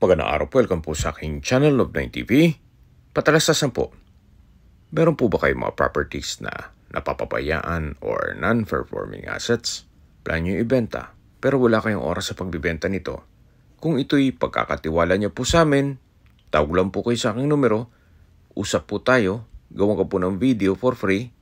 Magandang araw po, welcome po sa aking channel of 9TV. Patalastasan po, meron po ba kayong mga properties na napapabayaan or non-performing assets? Plan nyo ibenta, pero wala kayong oras sa pagbibenta nito. Kung ito'y pagkakatiwala niyo po sa amin, tawag lang po kayo sa aking numero, usap po tayo, gawa ka po ng video for free.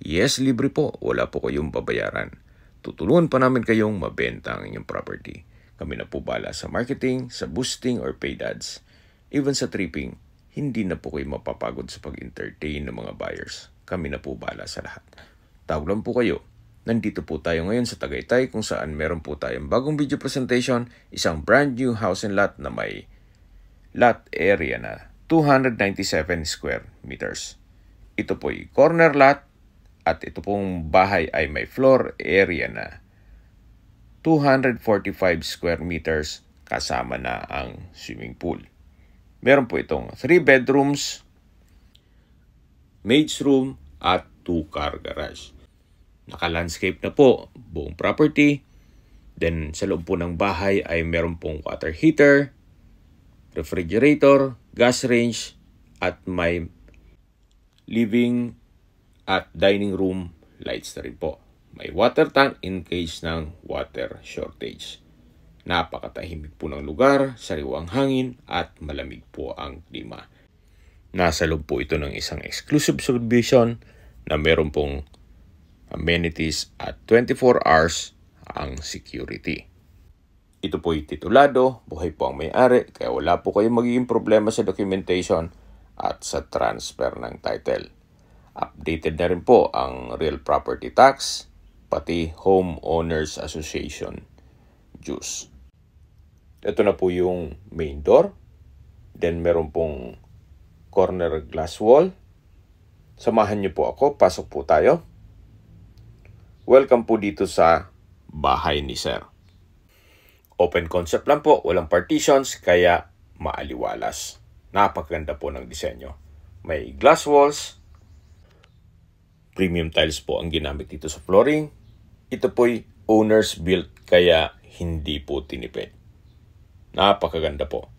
Yes, libre po, wala po kayong babayaran. Tutulungan pa namin kayong mabenta ang inyong property. Kami na po bala sa marketing, sa boosting or paid ads. Even sa tripping, hindi na po kayo mapapagod sa pag-entertain ng mga buyers. Kami na po bala sa lahat. Tawag lang po kayo. Nandito po tayo ngayon sa Tagaytay kung saan meron po tayong bagong video presentation, isang brand new house and lot na may lot area na 297 square meters. Ito po'y corner lot at ito pong bahay ay may floor area na 245 square meters kasama na ang swimming pool. Meron po itong 3 bedrooms, maid's room at 2-car garage. Naka-landscape na po buong property. Then sa loob po ng bahay ay meron pong water heater, refrigerator, gas range at may living at dining room lights na rin po. May water tank in case ng water shortage. Napakatahimik po ng lugar, sariwang hangin at malamig po ang klima. Nasa loob po ito ng isang exclusive subdivision na meron pong amenities at 24 hours ang security. Ito po'y titulado, buhay po ang may-ari, kaya wala po kayong magiging problema sa documentation at sa transfer ng title. Updated na rin po ang real property tax, pati Homeowners Association dues. Ito na po yung main door. Then meron pong corner glass wall. Samahan niyo po ako, pasok po tayo. Welcome po dito sa bahay ni Sir. Open concept lang po, walang partitions, kaya maaliwalas. Napakaganda po ng disenyo. May glass walls. Premium tiles po ang ginamit dito sa flooring. Ito po'y owner's built kaya hindi po tinipid. Napakaganda po.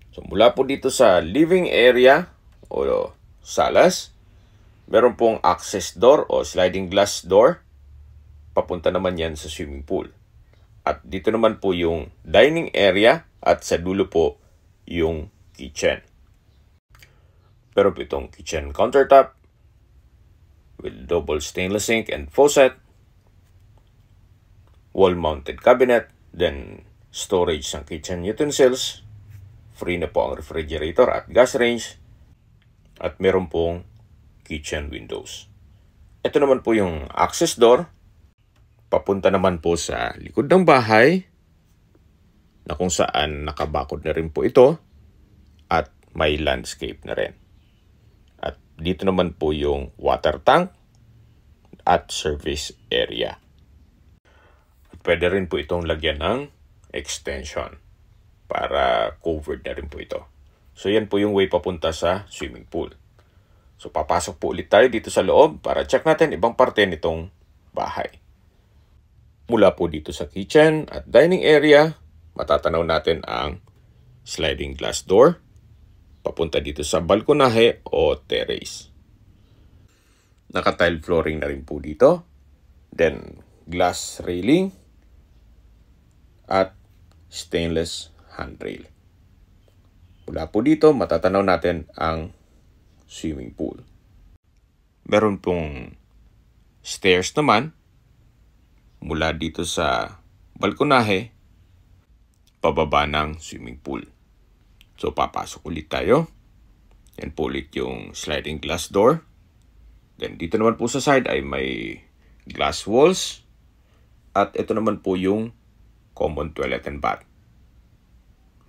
So mula po dito sa living area o salas, meron pong access door o sliding glass door. Papunta naman yan sa swimming pool. At dito naman po yung dining area at sa dulo po yung kitchen. Pero po itong kitchen countertop with double stainless sink and faucet, wall-mounted cabinet, then storage ng kitchen utensils, free na po ang refrigerator at gas range, at meron pong kitchen windows. Ito naman po yung access door, papunta naman po sa likod ng bahay, na kung saan nakabakod na rin po ito, at may landscape na rin. At dito naman po yung water tank at service area. Pwede rin po itong lagyan ng extension para covered na rin po ito. So yan po yung way papunta sa swimming pool. So papasok po ulit tayo dito sa loob para check natin ibang parte nitong bahay. Mula po dito sa kitchen at dining area, matatanaw natin ang sliding glass door papunta dito sa balkonahe o terrace. Naka-tile flooring na rin po dito. Then glass railing at stainless handrail. Mula po dito, matatanaw natin ang swimming pool. Meron pong stairs naman mula dito sa balkonahe pababa ng swimming pool. So, papasok ulit tayo. Yan po ulit yung sliding glass door. Then, dito naman po sa side ay may glass walls. At ito naman po yung common toilet and bath.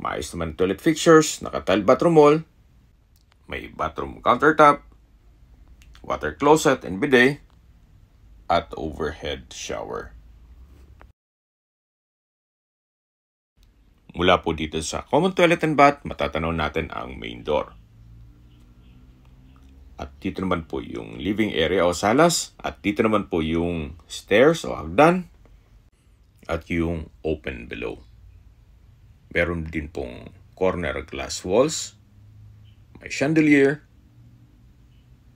Maayos naman toilet fixtures, naka-tile bathroom wall, may bathroom countertop, water closet and bidet, at overhead shower. Mula po dito sa common toilet and bath, matatanaw natin ang main door. At dito naman po yung living area o salas, at dito naman po yung stairs o hagdan, at yung open below. Meron din pong corner glass walls, may chandelier,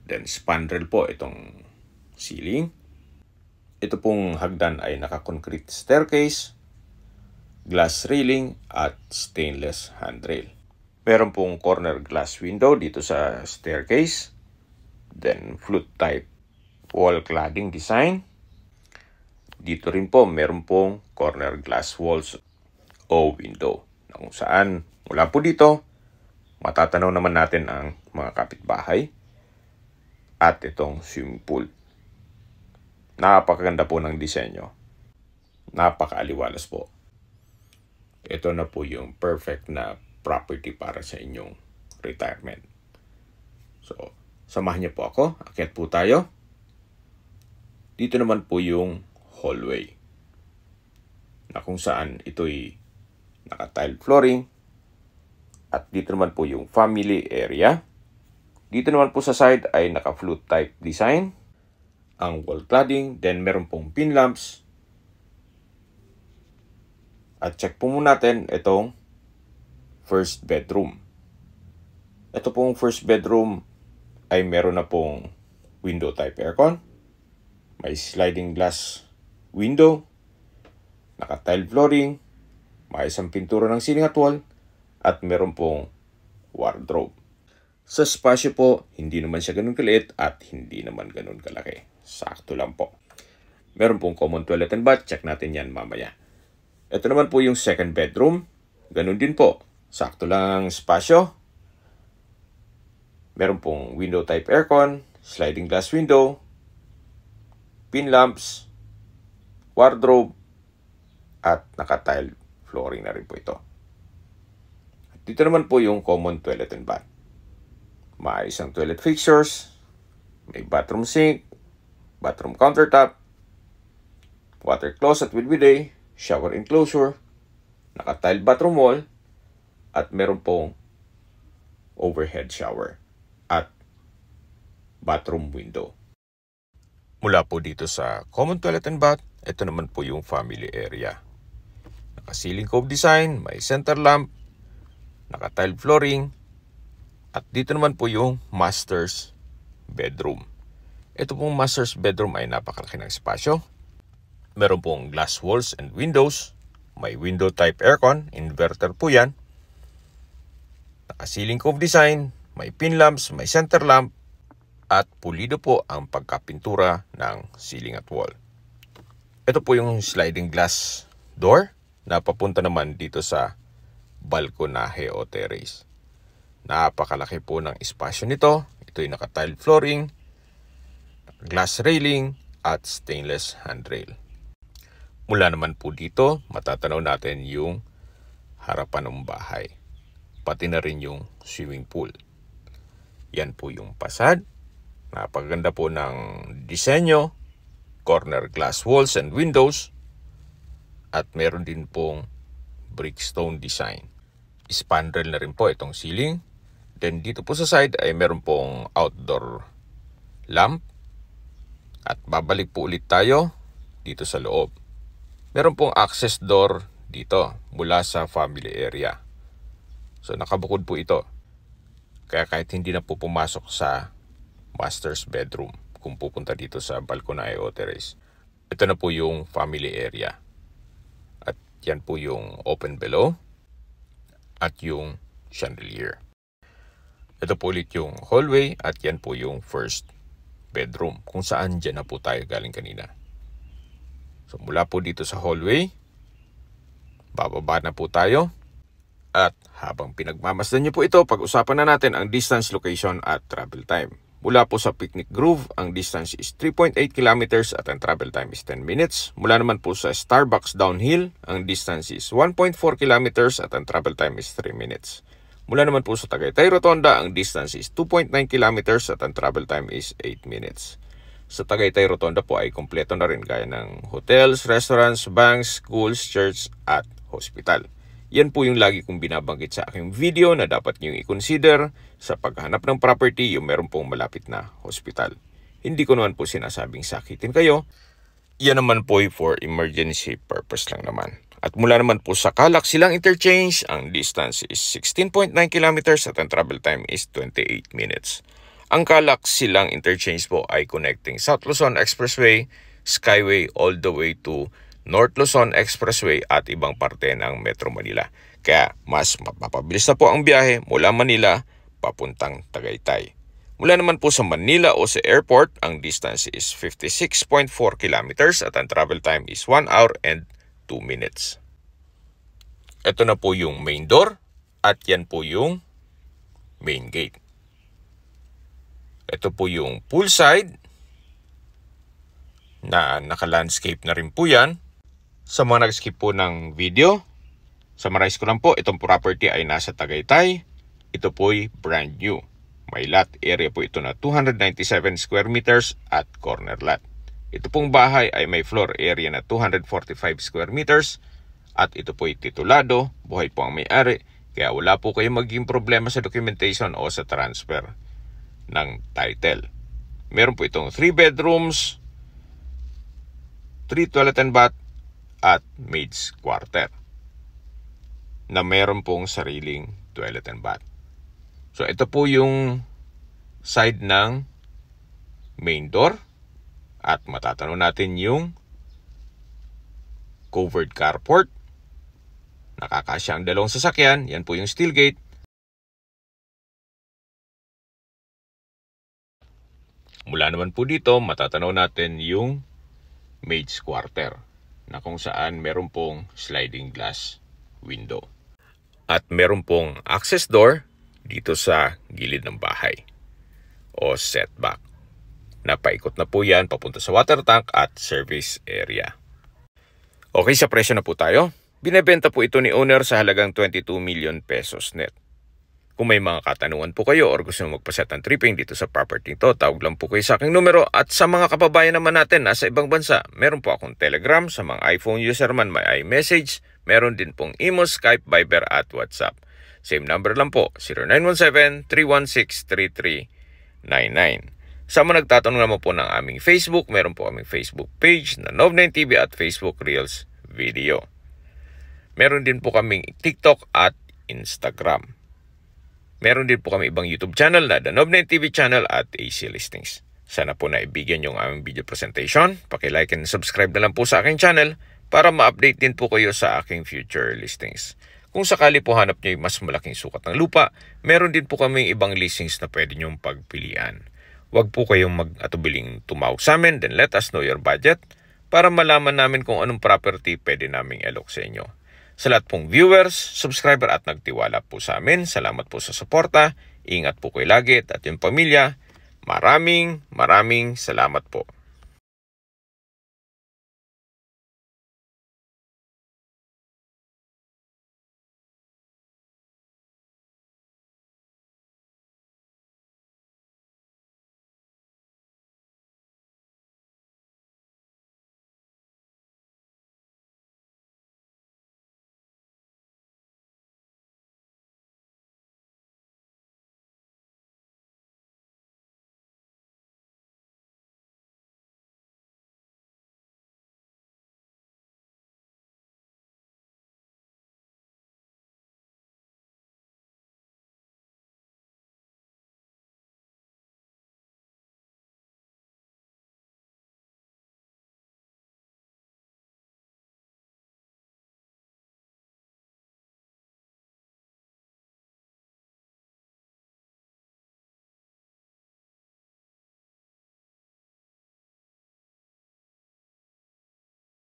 then spandrel po itong ceiling. Ito pong hagdan ay naka-concrete staircase, glass railing at stainless handrail. Meron pong corner glass window dito sa staircase, then flute type wall cladding design. Dito rin po meron pong corner glass walls o window na kung saan mula po dito matatanaw naman natin ang mga kapitbahay at itong swimming pool. Napakaganda po ng disenyo. Napakaaliwalas po. Ito na po yung perfect na property para sa inyong retirement. So, samahan niyo po ako. Akyat po tayo. Dito naman po yung hallway na kung saan ito'y naka-tile flooring. At dito naman po yung family area. Dito naman po sa side ay naka-flute type design. Ang wall cladding. Then meron pong pin lamps. At check po muna natin itong first bedroom. Ito pong first bedroom ay meron na pong window type aircon. May sliding glass window. Naka-tile flooring. May isang pintura ng ceiling at wall. At meron pong wardrobe. Sa spasyo po, hindi naman siya ganun kaliit at hindi naman ganun kalaki. Sakto lang po. Meron pong common toilet and bath. Check natin yan mamaya. Ito naman po yung second bedroom. Ganun din po. Sakto lang spasyo. Meron pong window type aircon, sliding glass window, pin lamps, wardrobe, at naka-tile flooring na rin po ito. At dito naman po yung common toilet and bath. May isang toilet fixtures, may bathroom sink, bathroom countertop, water closet with bidet, shower enclosure, naka-tile bathroom wall, at meron pong overhead shower at bathroom window. Mula po dito sa common toilet and bath, ito naman po yung family area. Naka-ceiling cove design, may center lamp, naka-tile flooring, at dito naman po yung master's bedroom. Ito pong master's bedroom ay napakalaki ng espasyo. Meron pong glass walls and windows. May window type aircon, inverter po yan. Naka-ceiling cove design, may pin lamps, may center lamp, at pulido po ang pagkapintura ng ceiling at wall. Ito po yung sliding glass door na papunta naman dito sa balkonahe o terrace. Napakalaki po ng espasyo nito. Ito yung naka-tile flooring, glass railing, at stainless handrail. Mula naman po dito, matatanaw natin yung harapan ng bahay. Pati na rin yung swimming pool. Yan po yung fasad. Napaganda po ng disenyo, corner glass walls and windows, at meron din pong brickstone design. Spandrel na rin po itong ceiling. Then dito po sa side ay meron pong outdoor lamp. At babalik po ulit tayo dito sa loob. Meron pong access door dito mula sa family area. So nakabukod po ito. Kaya kahit hindi na po pumasok sa master's bedroom kung pupunta dito sa balkonahe o terrace. Ito na po yung family area. At yan po yung open below at yung chandelier. Ito po ulit yung hallway at yan po yung first bedroom kung saan dyan na po tayo galing kanina. So mula po dito sa hallway, bababa na po tayo. At habang pinagmamasdan niyo po ito, pag-usapan na natin ang distance, location at travel time. Mula po sa Picnic Grove, ang distance is 3.8 kilometers at ang travel time is 10 minutes. Mula naman po sa Starbucks Downhill, ang distance is 1.4 kilometers at ang travel time is 3 minutes. Mula naman po sa Tagaytay Rotonda, ang distance is 2.9 kilometers at ang travel time is 8 minutes. Sa Tagaytay Rotonda po ay kompleto na rin gaya ng hotels, restaurants, banks, schools, church at hospital. Yan po yung lagi kong binabanggit sa aking video na dapat niyong i-consider sa paghanap ng property yung meron pong malapit na hospital. Hindi ko naman po sinasabing sakitin kayo. Yan naman po for emergency purpose lang naman. At mula naman po sa Calac Silang Interchange, ang distance is 16.9 kilometers at ang travel time is 28 minutes. Ang Calac Silang Interchange po ay connecting South Luzon Expressway, Skyway all the way to North Luzon Expressway at ibang parte ng Metro Manila. Kaya mas mapapabilis na po ang biyahe mula Manila papuntang Tagaytay. Mula naman po sa Manila o sa airport, ang distance is 56.4 kilometers at ang travel time is 1 hour and 2 minutes. Ito na po yung main door at yan po yung main gate. Ito po yung poolside na naka-landscape na rin po yan. Sa mga nag-skip po ng video, summarize ko lang po, itong property ay nasa Tagaytay. Ito po ay brand new. May lot area po ito na 297 square meters at corner lot. Ito pong bahay ay may floor area na 245 square meters at ito po ay titulado, buhay po ang may-ari, kaya wala po kayong magiging problema sa documentation o sa transfer ng title. Meron po itong 3 bedrooms, 3 toilet and bath at maid's quarter na meron pong sariling toilet and bath. So ito po yung side ng main door. At matatanong natin yung covered carport. Nakakasya ang dalawang sasakyan. Yan po yung steel gate. Mula naman po dito, matatanaw natin yung maid's quarter na kung saan meron pong sliding glass window. At meron pong access door dito sa gilid ng bahay o setback. Napaikot na po yan papunta sa water tank at service area. Okay, sa presyo na po tayo. Binebenta po ito ni owner sa halagang 22 million pesos net. Kung may mga katanungan po kayo or gusto nyo magpaset ng tripping dito sa property ito, tawag lang po kayo sa aking numero. At sa mga kababayan naman natin nasa ibang bansa, meron po akong Telegram. Sa mga iPhone user man, may iMessage. Meron din pong Imo, Skype, Viber at WhatsApp. Same number lang po, 0917-316-3399. Sa mga nagtatanong naman po ng aming Facebook, meron po aming Facebook page na Nov9TV at Facebook Reels Video. Meron din po kaming TikTok at Instagram. Meron din po kami ibang YouTube channel na The Nov9TV channel at AC Listings. Sana po naibigyan yung aming video presentation. Paki-like and subscribe na lang po sa aking channel para ma-update din po kayo sa aking future listings. Kung sakali po hanap nyo yung mas malaking sukat ng lupa, meron din po kami ibang listings na pwede nyong pagpilian. Huwag po kayong mag-atubiling tumawag sa amin, then let us know your budget para malaman namin kung anong property pwede naming alok sa inyo. Sa lahat pong viewers, subscriber at nagtiwala po sa amin, salamat po sa suporta, ingat po kayo lagi at yung pamilya, maraming salamat po.